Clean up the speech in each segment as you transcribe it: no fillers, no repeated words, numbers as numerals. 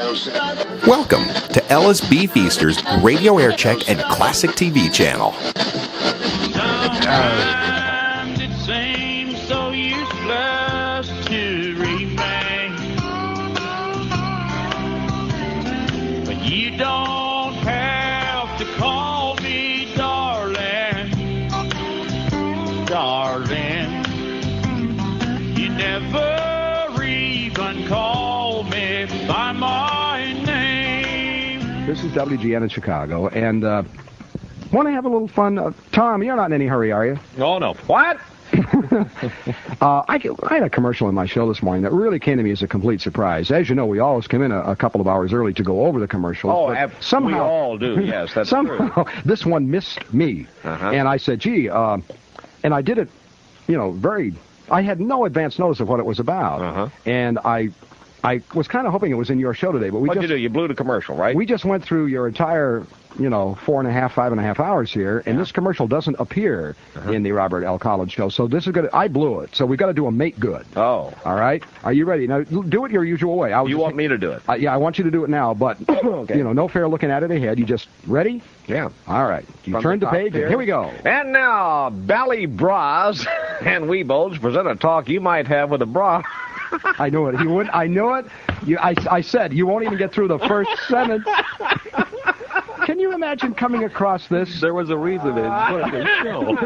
Welcome to LSB Feaster's Radio Air Check and Classic TV channel. Sometimes it seems so useless to remain, but you don't have to call me darling, darling. You never even call me by my name. This is WGN in Chicago, and want to have a little fun. Tom, you're not in any hurry, are you? Oh, no. What? I had a commercial in my show this morning that really came to me as a complete surprise. As you know, we always come in a couple of hours early to go over the commercials. Oh, somehow, we all do, yes, that's somehow, true. This one missed me. And I said, gee, and I did it, I had no advance notice of what it was about. And I was kind of hoping it was in your show today, but What'd you do? You blew the commercial, right? We just went through your entire 5.5 hours here, and this commercial doesn't appear in the Robert L. Collins show, so this is good. I blew it, so we've got to do a make good. Oh. All right? Are you ready? Now, do it your usual way. You want me to do it? Yeah, I want you to do it now, but, okay. No fair looking at it ahead. You just, ready? Yeah. All right. You turn the page, and here we go. And now, Bally Bras and Weebles present a talk you might have with a bra. I knew it. I knew it. I said, you won't even get through the first sentence. Can you imagine coming across this? There was a reason they didn't put it in the show.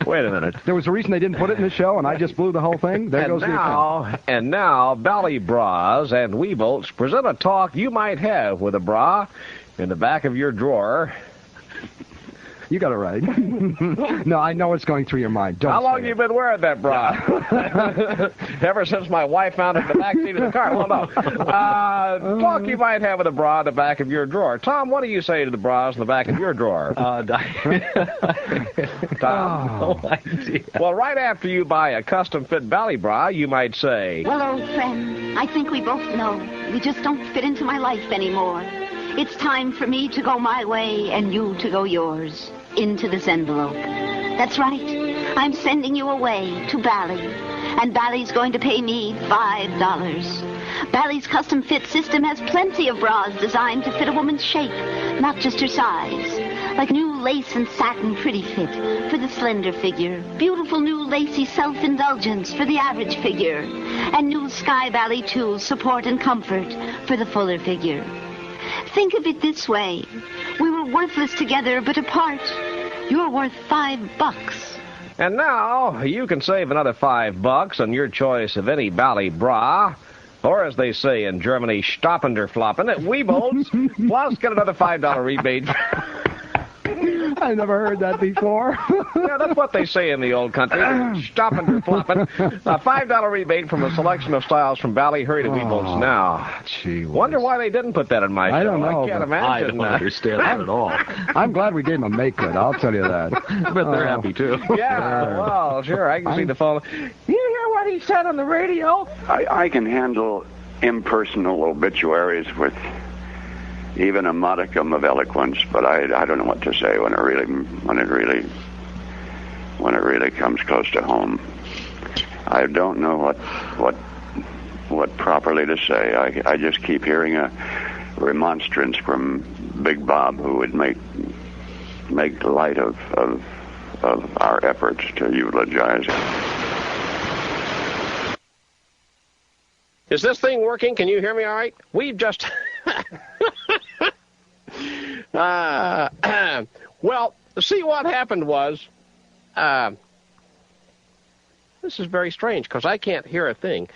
Wait a minute. There was a reason they didn't put it in the show, and I just blew the whole thing? There goes the account. And now, Bally Bras and Weebles present a talk you might have with a bra in the back of your drawer. You got it right. No, I know it's going through your mind. Don't How long have you been wearing that bra? Ever since my wife found it in the back seat of the car. Well, no. Talk you might have with a bra in the back of your drawer. Tom, what do you say to the bras in the back of your drawer? Tom? No idea. Well, right after you buy a custom-fit belly bra, you might say, Well, old friend, I think we both know you just don't fit into my life anymore. It's time for me to go my way and you to go yours. Into this envelope. That's right. I'm sending you away to Bally. And Bally's going to pay me $5. Bally's custom fit system has plenty of bras designed to fit a woman's shape, not just her size. Like new lace and satin pretty fit for the slender figure. Beautiful new lacy self-indulgence for the average figure. And new Sky Bally tools, support and comfort for the fuller figure. Think of it this way. We were worthless together, but apart. You're worth $5. And now, you can save another $5 on your choice of any Bally bra. Or, as they say in Germany, Stoppenderfloppen at Weebles. Plus, get another $5 rebate. I never heard that before. Yeah, that's what they say in the old country. Stoppenderfloppen. A $5 rebate from a selection of styles from Bally. Hurry to Weebles now. Gee whiz. Wonder why they didn't put that in my show. I don't know. I can't I imagine. don't understand that at all. I'm glad we gave him a make good, I'll tell you that. I bet they're happy, too. Yeah, well, sure, I can see the phone. You hear what he said on the radio? I can handle impersonal obituaries with even a modicum of eloquence, but I don't know what to say when it really comes close to home. I don't know what properly to say. I just keep hearing a remonstrance from Big Bob, who would make light of our efforts to eulogize it. Is this thing working? Can you hear me all right? We've just... well, see, what happened was... this is very strange, because I can't hear a thing.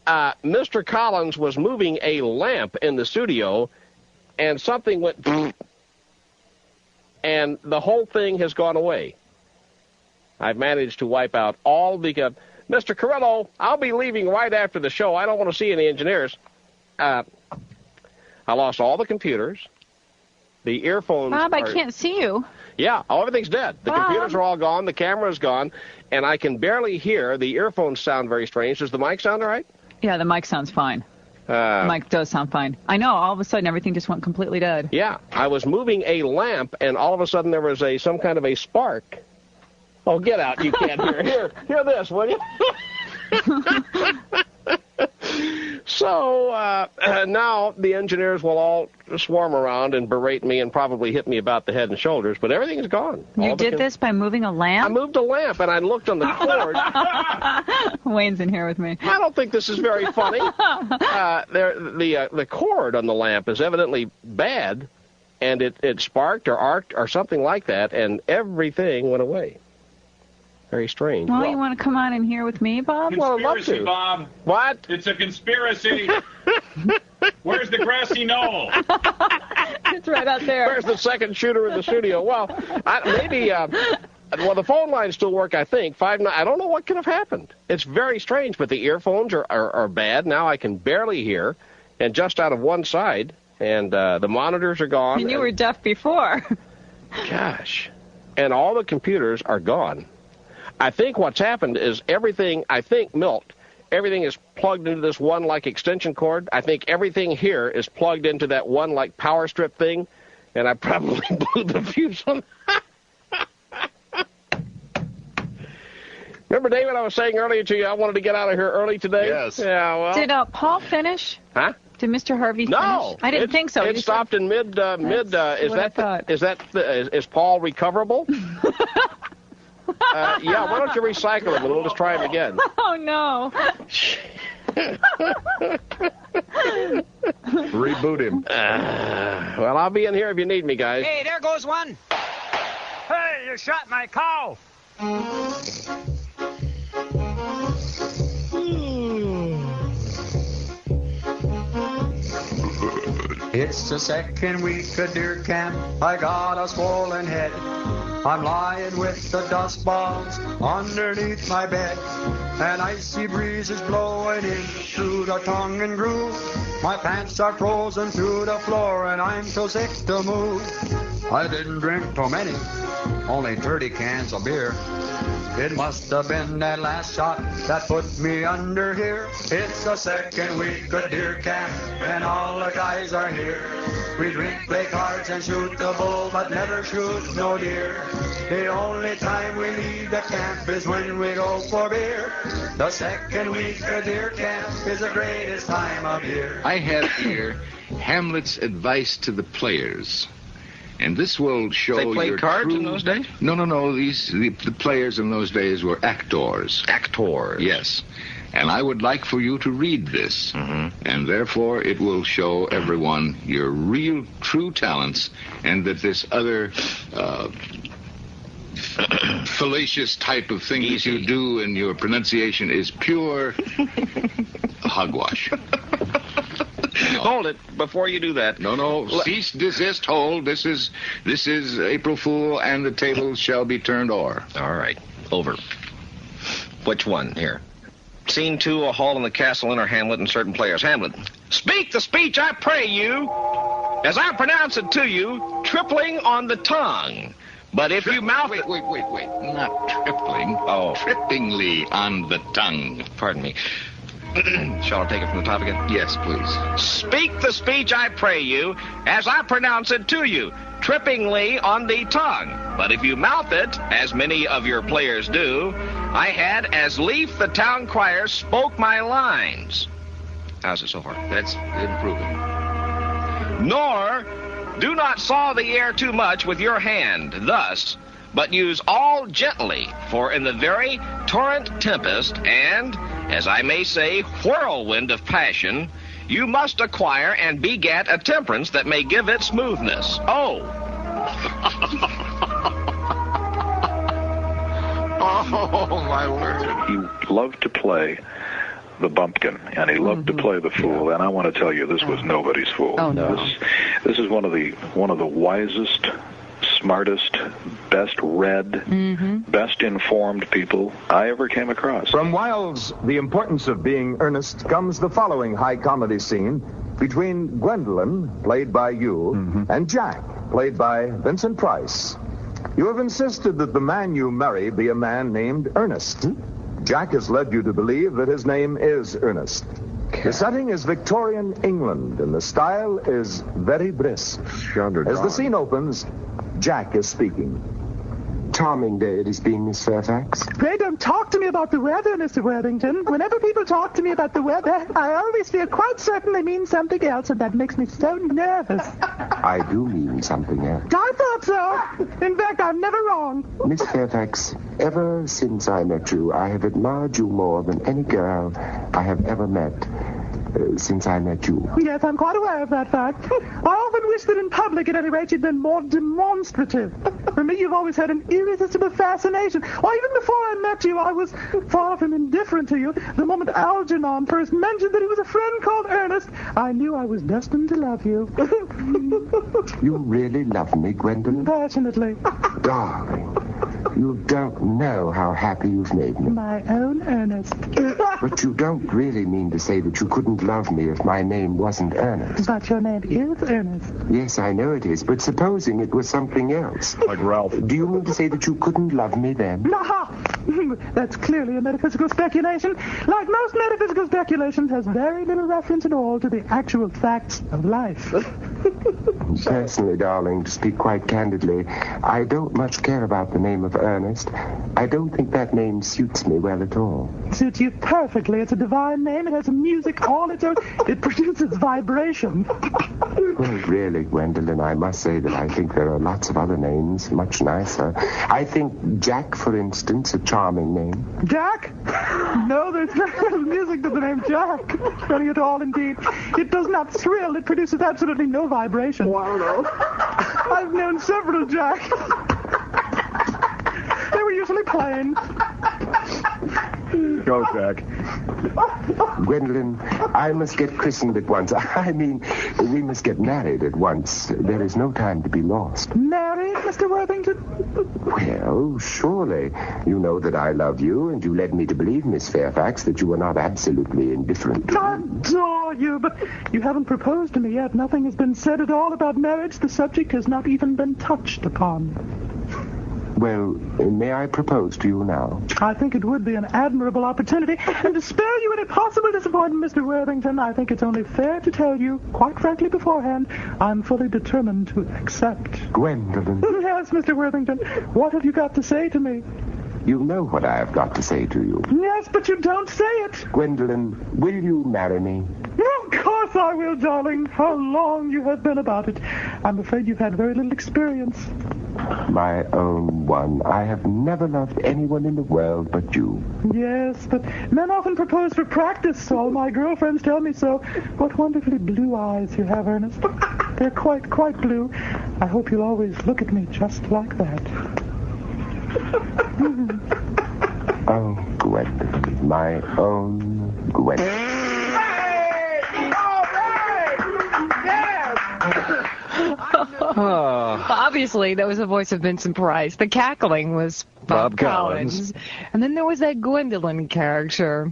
Mr. Collins was moving a lamp in the studio, and something went... and the whole thing has gone away. I've managed to wipe out all the... Mr. Carrillo, I'll be leaving right after the show. I don't want to see any engineers. I lost all the computers. The earphones Bob, I can't see you. Yeah, everything's dead. The Bob. computers are all gone. The camera's gone. And I can barely hear. The earphones sound very strange. Does the mic sound all right? Yeah, the mic sounds fine. The mic does sound fine. I know, all of a sudden everything just went completely dead. Yeah, I was moving a lamp, and all of a sudden there was some kind of a spark. Oh, get out. You can't hear. Hear this, will you? So now the engineers will all swarm around and berate me and probably hit me about the head and shoulders, but everything's gone. You did this by moving a lamp? I moved a lamp, and I looked on the cord. Wayne's in here with me. I don't think this is very funny. The cord on the lamp is evidently bad, and it sparked or arced or something like that, and everything went away. Very strange. Well, you want to come on in here with me, Bob? Well, I'd love Conspiracy, to. Bob. What? It's a conspiracy. Where's the grassy knoll? It's right out there. Where's the second shooter in the studio? Well, the phone lines still work, I think. I don't know what could have happened. It's very strange, but the earphones are bad. Now I can barely hear, and just out of one side, and the monitors are gone. And you were deaf before. Gosh. And all the computers are gone. I think what's happened is everything, Milt, everything is plugged into this one, like, extension cord. I think everything here is plugged into that one, like, power strip thing, and I probably blew the fuse on Remember, David, I was saying earlier to you I wanted to get out of here early today? Yes. Yeah, well. Did Paul finish? Huh? Did Mr. Harvey finish? No. I didn't think so. It stopped in mid. Is Paul recoverable? Yeah, why don't you recycle him and we'll just try him again. Oh, no. Reboot him. Well, I'll be in here if you need me, guys. Hey, there goes one. Hey, you shot my cow. It's the second week of deer camp. I got a swollen head. I'm lying with the dust balls underneath my bed. An icy breeze is blowing in through the tongue and groove. My pants are frozen through the floor and I'm so sick to move. I didn't drink too many, only 30 cans of beer. It must have been that last shot that put me under here. It's the second week of deer camp and all the guys are here. We drink, play cards and shoot the bull, but never shoot no deer. The only time we leave the camp is when we go for beer. The second week of deer camp is the greatest time of year. I have here Hamlet's advice to the players. And this will show They played cards in those days? No. The players in those days were actors. Actors. Yes. And I would like for you to read this. Mm-hmm. And therefore it will show everyone your real, true talents, and that this other fallacious type of thing that you do in your pronunciation is pure hogwash. Hold it before you do that. No. Cease, desist, hold. This is April Fool, and the tables shall be turned o'er. All right. Over. Which one here? Scene 2, a hall in the castle, enter Hamlet and certain players. Hamlet. Speak the speech, I pray you, as I pronounce it to you, tripling on the tongue. But if you mouth it... Wait. Not tripling. Oh. Trippingly on the tongue. Pardon me. Shall I take it from the top again? Yes, please. Speak the speech, I pray you, as I pronounce it to you, trippingly on the tongue. But if you mouth it, as many of your players do, I had as lief the town crier spoke my lines. How's it so far? That's improving. Nor do not saw the air too much with your hand, thus, but use all gently, for in the very torrent tempest and, as I may say, whirlwind of passion, you must acquire and beget a temperance that may give it smoothness. Oh! Oh, my word. He loved to play the bumpkin, and he loved to play the fool, and I want to tell you, this was nobody's fool. Oh, no. This is one of the wisest, smartest, best read, best informed people I ever came across. From Wilde's The Importance of Being Earnest comes the following high comedy scene between Gwendolyn, played by you, and Jack, played by Vincent Price. You have insisted that the man you marry be a man named Ernest. Jack has led you to believe that his name is Ernest. The setting is Victorian England, and the style is very brisk. As the scene opens, Jack is speaking. charming day it has been, Miss Fairfax. Pray don't talk to me about the weather, Mr. Worthington. Whenever people talk to me about the weather, I always feel quite certain they mean something else, and that makes me so nervous. I do mean something else. I thought so. In fact, I'm never wrong. Miss Fairfax, ever since I met you, I have admired you more than any girl I have ever met. Since I met you. Yes, I'm quite aware of that fact. I often wish that in public, at any rate, you'd been more demonstrative. For me, you've always had an irresistible fascination. Why, even before I met you, I was far from indifferent to you. The moment Algernon first mentioned that he was a friend called Ernest, I knew I was destined to love you. You really love me, Gwendolyn? Passionately. Darling, you don't know how happy you've made me. My own Ernest. But you don't really mean to say that you couldn't love me if my name wasn't Ernest. But your name is Ernest. Yes, I know it is, but supposing it was something else. Like Ralph. Do you mean to say that you couldn't love me then? Aha! That's clearly a metaphysical speculation. Like most metaphysical speculations, has very little reference at all to the actual facts of life. Personally, darling, to speak quite candidly, I don't much care about the name of Ernest. I don't think that name suits me well at all. Suits you perfectly. It's a divine name. It has music all its own. It produces vibration. Well, really, Gwendolyn, I must say that I think there are lots of other names much nicer. I think Jack, for instance, a charming name. Jack? No, there's very little music to the name Jack. Nothing at all, indeed. It does not thrill. It produces absolutely no vibration. Well, I don't know. I've known several Jacks. They were usually plain. Go, Jack. Gwendolyn, I must get christened at once. I mean, we must get married at once. There is no time to be lost. Married, Mr. Worthington? Well, surely. You know that I love you, and you led me to believe, Miss Fairfax, that you were not absolutely indifferent to I adore you, but you haven't proposed to me yet. Nothing has been said at all about marriage. The subject has not even been touched upon. Well, may I propose to you now? I think it would be an admirable opportunity, and to spare you any possible disappointment, Mr. Worthington, I think it's only fair to tell you, quite frankly beforehand, I'm fully determined to accept. Gwendolyn. Yes, Mr. Worthington, what have you got to say to me? You know what I have got to say to you. Yes, but you don't say it. Gwendolyn, will you marry me? Of course I will, darling. How long you have been about it. I'm afraid you've had very little experience. My own one. I have never loved anyone in the world but you. Yes, but men often propose for practice. All my girlfriends tell me so. What wonderfully blue eyes you have, Ernest. They're quite blue. I hope you'll always look at me just like that. Oh, Gwendolyn, my own Gwendolyn. Obviously, that was the voice of Vincent Price. The cackling was Bob Collins. And then there was that Gwendolyn character.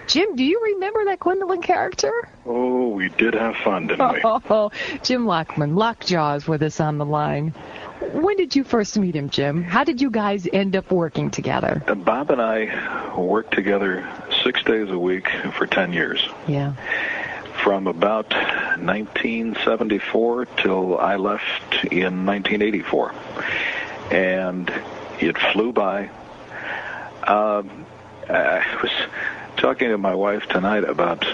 Jim, do you remember that Gwendolyn character? Oh, we did have fun, didn't we? Oh, Jim Lockman, Lockjaw's with us on the line. When did you first meet him, Jim? How did you guys end up working together? Bob and I worked together 6 days a week for 10 years. Yeah. From about 1974 till I left in 1984. And it flew by. I was talking to my wife tonight about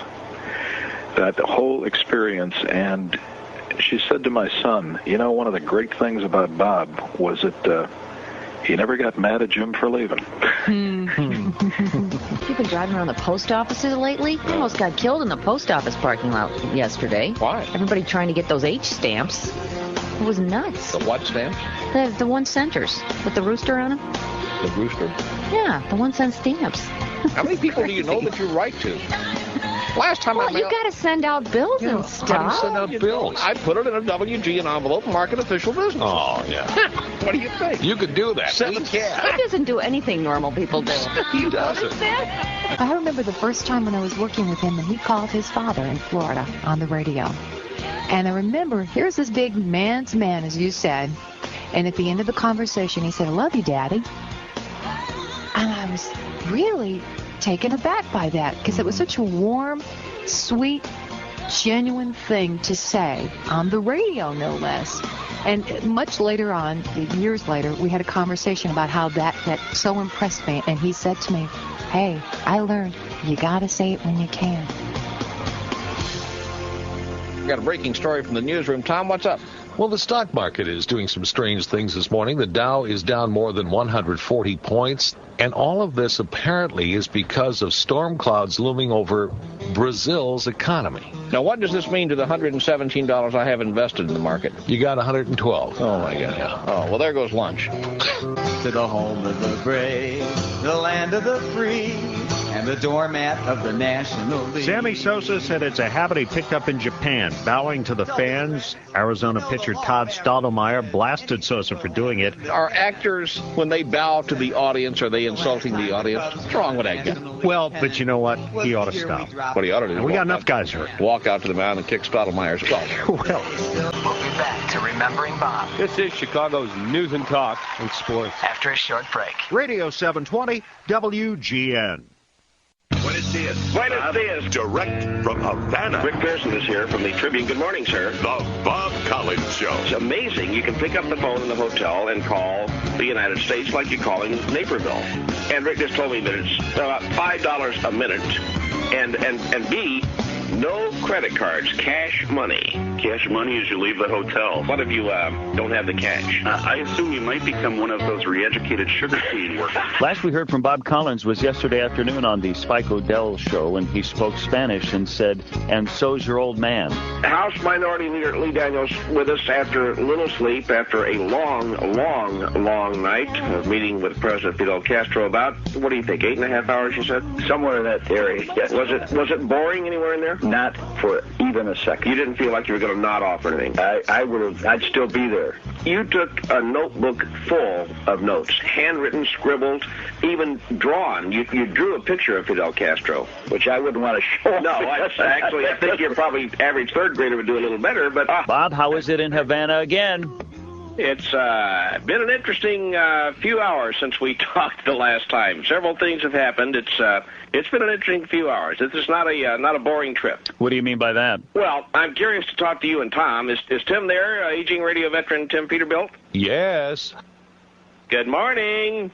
that whole experience, and she said to my son, you know, one of the great things about Bob was that he never got mad at Jim for leaving. You've been driving around the post offices lately? I almost got killed in the post office parking lot yesterday. Why? Everybody trying to get those H stamps. It was nuts. The what stamps? The 1 centers with the rooster on them. The rooster? Yeah, the 1 cent stamps. How many people do you know that you write to? Last time well, you got to send out bills and stuff. How do you send out bills? I put it in a WGN envelope, mark it official business. Oh, yeah. What do you think? You could do that. Send a cat. He doesn't do anything normal people do. He doesn't. I remember the first time when I was working with him, and he called his father in Florida on the radio. And I remember, here's this big man's man, as you said, and at the end of the conversation, he said, I love you, Daddy. And I was really taken aback by that, because it was such a warm, sweet, genuine thing to say on the radio, no less. And much later on, years later, we had a conversation about how that so impressed me. And he said to me, hey, I learned you got to say it when you can. We got a breaking story from the newsroom. Tom, what's up? Well, the stock market is doing some strange things this morning. The Dow is down more than 140 points. And all of this apparently is because of storm clouds looming over Brazil's economy. Now, what does this mean to the $117 I have invested in the market? You got 112. Oh, my God. Yeah. Oh, well, there goes lunch. To the home of the brave, the land of the free, and the doormat of the National League. Sammy Sosa said it's a habit he picked up in Japan, bowing to the fans. Arizona pitcher Todd Stottlemyre blasted Sosa for doing it. Are actors, when they bow to the audience, are they insulting the audience? What's wrong with that guy? Well, but you know what? He ought to stop. What he ought to do? And we got enough guys hurt. Walk out to the mound and kick Stottlemyre's butt. Well, we'll be back to Remembering Bob. This is Chicago's News and Talk and Sports. After a short break. Radio 720, WGN. Buenos dias. Direct from Havana. Rick Pearson is here from the Tribune. Good morning, sir. The Bob Collins Show. It's amazing. You can pick up the phone in the hotel and call the United States like you're calling Naperville. And Rick just told me that it's about $5 a minute. And B, no credit cards, cash money. Cash money as you leave the hotel. What if you don't have the cash? I assume you might become one of those re-educated sugar cane workers. Last we heard from Bob Collins was yesterday afternoon on the Spike O'Dell show, and he spoke Spanish and said, "And so's your old man." House Minority Leader Lee Daniels with us after little sleep, after a long night of meeting with President Fidel Castro. About, what do you think, 8.5 hours, you said? Somewhere in that area. Yes. Was it boring anywhere in there? Not for even a second. You didn't feel like you were going to nod off or anything? I'd still be there. You took a notebook full of notes, handwritten, scribbled, even drawn. You drew a picture of Fidel Castro. Which I wouldn't want to show. No, actually, I think you're probably average third grader would do a little better, but... Bob, how is it in Havana again? It's been an interesting few hours since we talked the last time. Several things have happened. It's been an interesting few hours. This is not a boring trip. What do you mean by that? Well, I'm curious to talk to you and Tom. Is Tim there, aging radio veteran Tim Peterbilt? Yes. Good morning.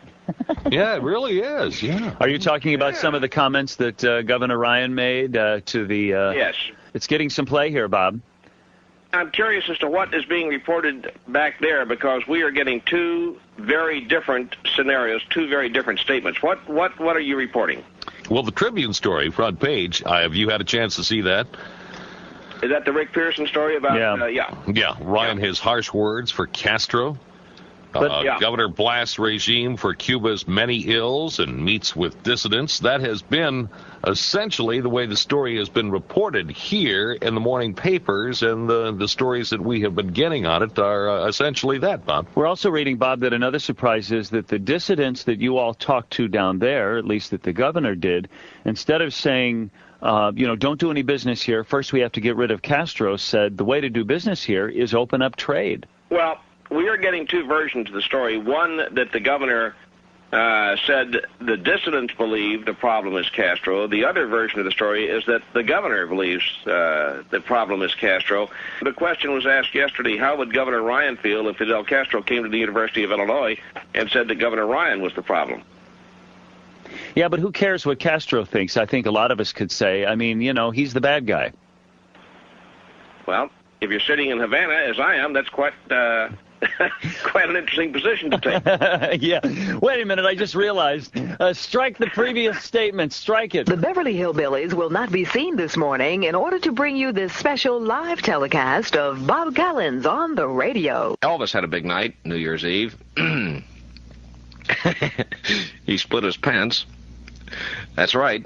Yeah, it really is, yeah. Are you talking about some of the comments that Governor Ryan made to the... Yes. It's getting some play here, Bob. I'm curious as to what is being reported back there, because we are getting two very different scenarios, two very different statements. What are you reporting? Well, the Tribune story, front page, have you had a chance to see that? Is that the Rick Pearson story about... Yeah, Ryan, his harsh words for Castro. Governor blasts regime for Cuba's many ills and meets with dissidents. That has been essentially the way the story has been reported here in the morning papers, and the stories that we have been getting on it are essentially that, Bob. We're also reading, Bob, that another surprise is that the dissidents that you all talked to down there, at least that the governor did, instead of saying... don't do any business here. First, we have to get rid of Castro, said the way to do business here is open up trade. Well, we are getting two versions of the story. One, that the governor said the dissidents believe the problem is Castro. The other version of the story is that the governor believes the problem is Castro. The question was asked yesterday, how would Governor Ryan feel if Fidel Castro came to the University of Illinois and said that Governor Ryan was the problem? Yeah, but who cares what Castro thinks? I think a lot of us could say, he's the bad guy. Well, if you're sitting in Havana, as I am, that's quite quite an interesting position to take. Yeah. Wait a minute, I just realized. Strike the previous statement. Strike it. The Beverly Hillbillies will not be seen this morning in order to bring you this special live telecast of Bob Collins on the radio. Elvis had a big night, New Year's Eve. He split his pants. That's right.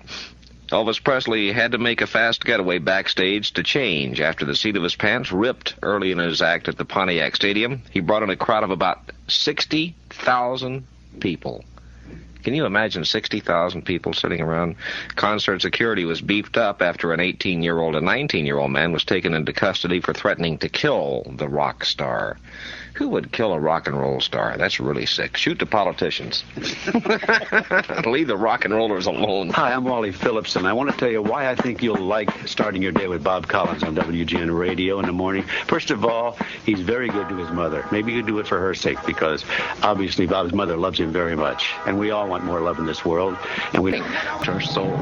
Elvis Presley had to make a fast getaway backstage to change after the seat of his pants ripped early in his act at the Pontiac Stadium. He brought in a crowd of about 60,000 people. Can you imagine 60,000 people sitting around? Concert security was beefed up after an 18-year-old and 19-year-old man was taken into custody for threatening to kill the rock star. Who would kill a rock and roll star? That's really sick. Shoot the politicians. Leave the rock and rollers alone. Hi, I'm Wally Phillips, and I want to tell you why I think you'll like starting your day with Bob Collins on WGN Radio in the morning. First of all, he's very good to his mother. Maybe you do it for her sake, because obviously Bob's mother loves him very much, and we all want more love in this world. And we our soul.